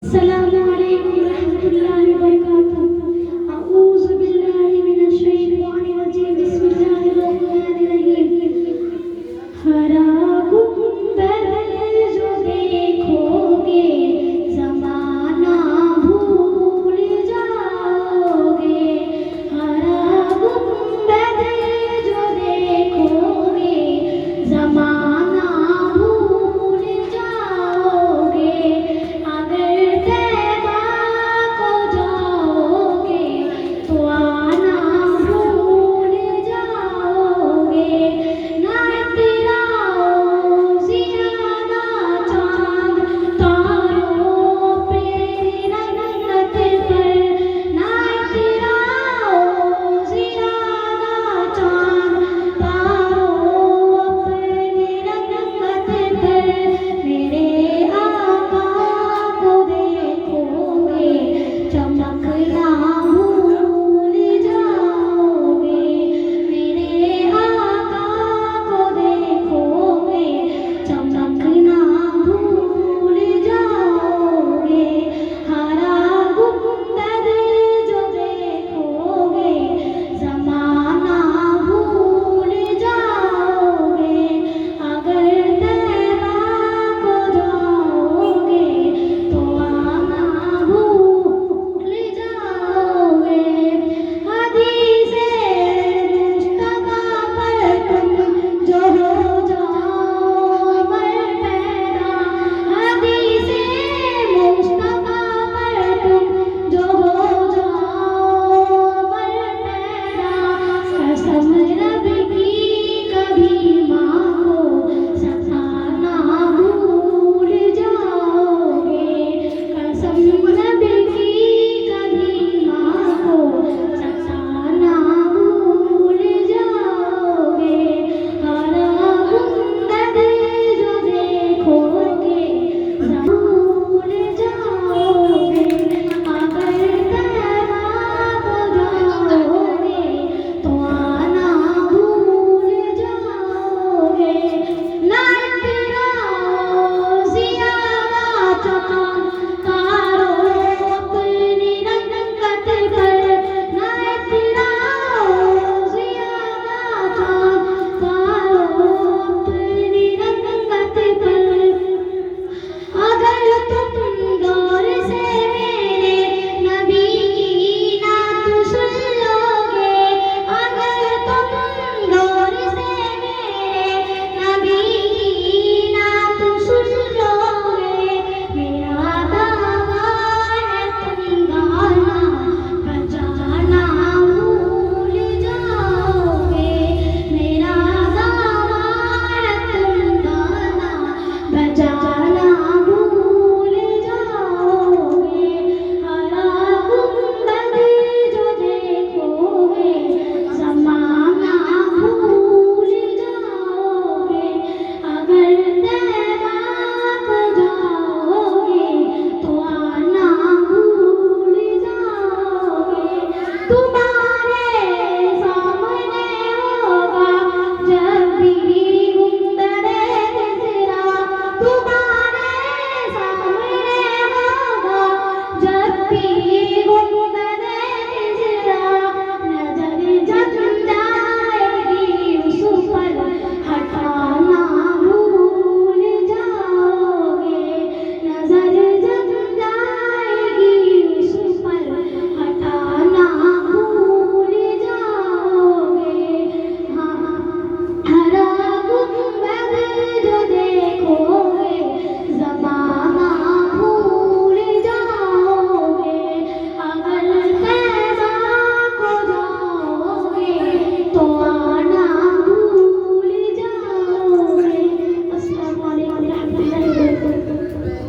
अस्सलामु अलैकुम रहमतुल्लाहि व बरकातुहू। अऊज़ु बिल्लाहि मिनश शैतानिर रजीम। बिस्मिल्लाहिर रहमानिर रहीम। हरा गुंबद जो देखोगे ज़माना भूल जाओगे। हरा गुंबद जो देखोगे ज़माना भूल जाओगे। अगर तैबा को जाओगे तो आना भूल जाओगे। ना तेरा ज़ियादा चाँद तारों पे रंगत पर, ना तेरा ज़ियादा चाँद तारों पे रंगत पर। मेरे आका को देखोगे चमकना भूल जाओगे। मेरे आका को देखोगे चमकना भूल जाओगे। हरा गुंबद जो देखोगे ज़माना भूल जाओगे। अगर तैबा को जाओगे तो आना भूल जाओगे। हदीसे मुस्तफा पर तुम जो हो जाओ पैदा। हदीसे मुस्तफा पर तुम जो हो जाओ पैदा। कसम रब की कभी मांगो सताना भूल जाओगे। कसम